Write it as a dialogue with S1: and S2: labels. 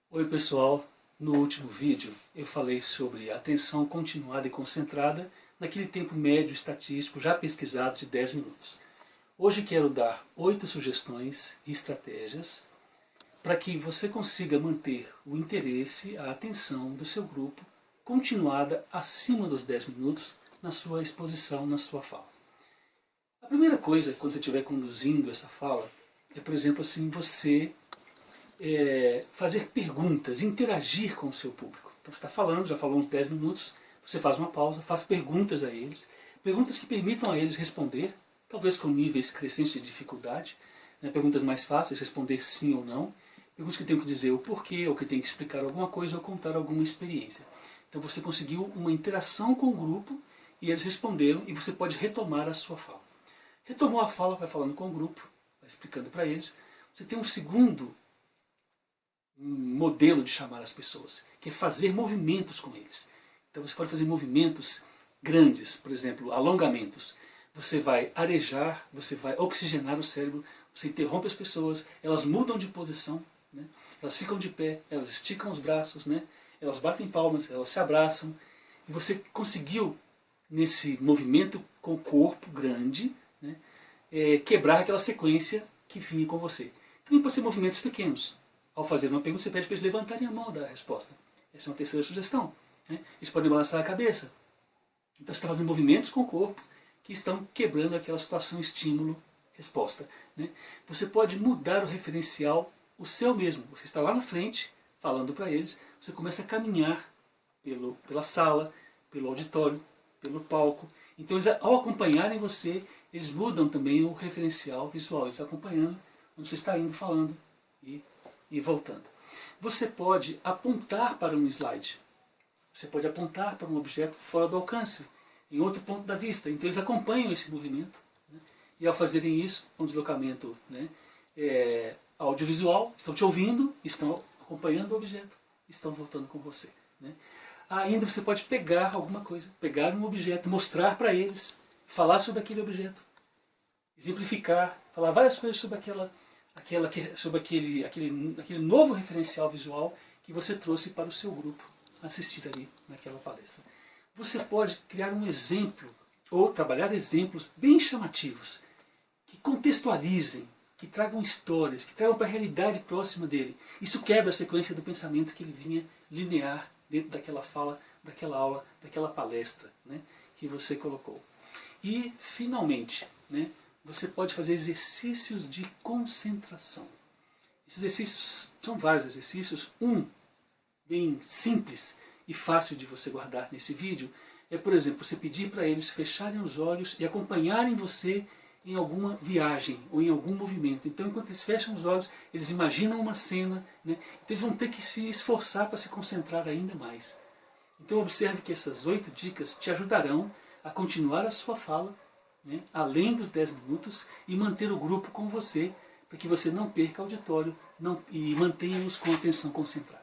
S1: Oi pessoal, no último vídeo eu falei sobre atenção continuada e concentrada naquele tempo médio estatístico já pesquisado de 10 minutos. Hoje quero dar 8 sugestões e estratégias para que você consiga manter o interesse, a atenção do seu grupo continuada acima dos 10 minutos na sua exposição, na sua fala. A primeira coisa, quando você estiver conduzindo essa fala, é, por exemplo, assim, você fazer perguntas, interagir com o seu público. Então você está falando, já falou uns 10 minutos, você faz uma pausa, faz perguntas a eles, perguntas que permitam a eles responder, talvez com níveis crescentes de dificuldade, né, perguntas mais fáceis, responder sim ou não, perguntas que tenham que dizer o porquê, ou que tenham que explicar alguma coisa, ou contar alguma experiência. Então você conseguiu uma interação com o grupo, e eles responderam, e você pode retomar a sua fala. Retomou a fala, vai falando com o grupo, vai explicando para eles. Você tem um segundo modelo de chamar as pessoas, que é fazer movimentos com eles. Então você pode fazer movimentos grandes, por exemplo, alongamentos. Você vai arejar, você vai oxigenar o cérebro, você interrompe as pessoas, elas mudam de posição, né? Elas ficam de pé, elas esticam os braços, né? Elas batem palmas, elas se abraçam, e você conseguiu, nesse movimento com o corpo grande, né, quebrar aquela sequência que vinha com você. Também pode ser movimentos pequenos. Ao fazer uma pergunta, você pede para eles levantarem a mão da resposta. Essa é uma terceira sugestão, né? Eles podem balançar a cabeça. Então você está fazendo movimentos com o corpo que estão quebrando aquela situação estímulo-resposta, né? Você pode mudar o referencial, o seu mesmo. Você está lá na frente, falando para eles, você começa a caminhar pela sala, pelo auditório, pelo palco. Então eles, ao acompanharem você, eles mudam também o referencial visual. Eles estão acompanhando onde você está indo, falando e voltando. Você pode apontar para um slide. Você pode apontar para um objeto fora do alcance, em outro ponto da vista. Então eles acompanham esse movimento, né? E ao fazerem isso, um deslocamento, né, audiovisual, estão te ouvindo, estão acompanhando o objeto, estão voltando com você, né? Ainda você pode pegar alguma coisa, pegar um objeto, mostrar para eles, falar sobre aquele objeto, exemplificar, falar várias coisas sobre sobre aquele novo referencial visual que você trouxe para o seu grupo assistir ali naquela palestra. Você pode criar um exemplo, ou trabalhar exemplos bem chamativos, que contextualizem, que tragam histórias, que tragam para a realidade próxima dele. Isso quebra a sequência do pensamento que ele vinha linear dentro daquela fala, daquela aula, daquela palestra, né, que você colocou. E, finalmente, né, você pode fazer exercícios de concentração. Esses exercícios são vários exercícios. Um bem simples e fácil de você guardar nesse vídeo é, por exemplo, você pedir para eles fecharem os olhos e acompanharem você em alguma viagem ou em algum movimento. Então, enquanto eles fecham os olhos, eles imaginam uma cena, né? Então eles vão ter que se esforçar para se concentrar ainda mais. Então observe que essas 8 dicas te ajudarão a continuar a sua fala, né, além dos 10 minutos, e manter o grupo com você, para que você não perca auditório e mantenha-os com atenção concentrada.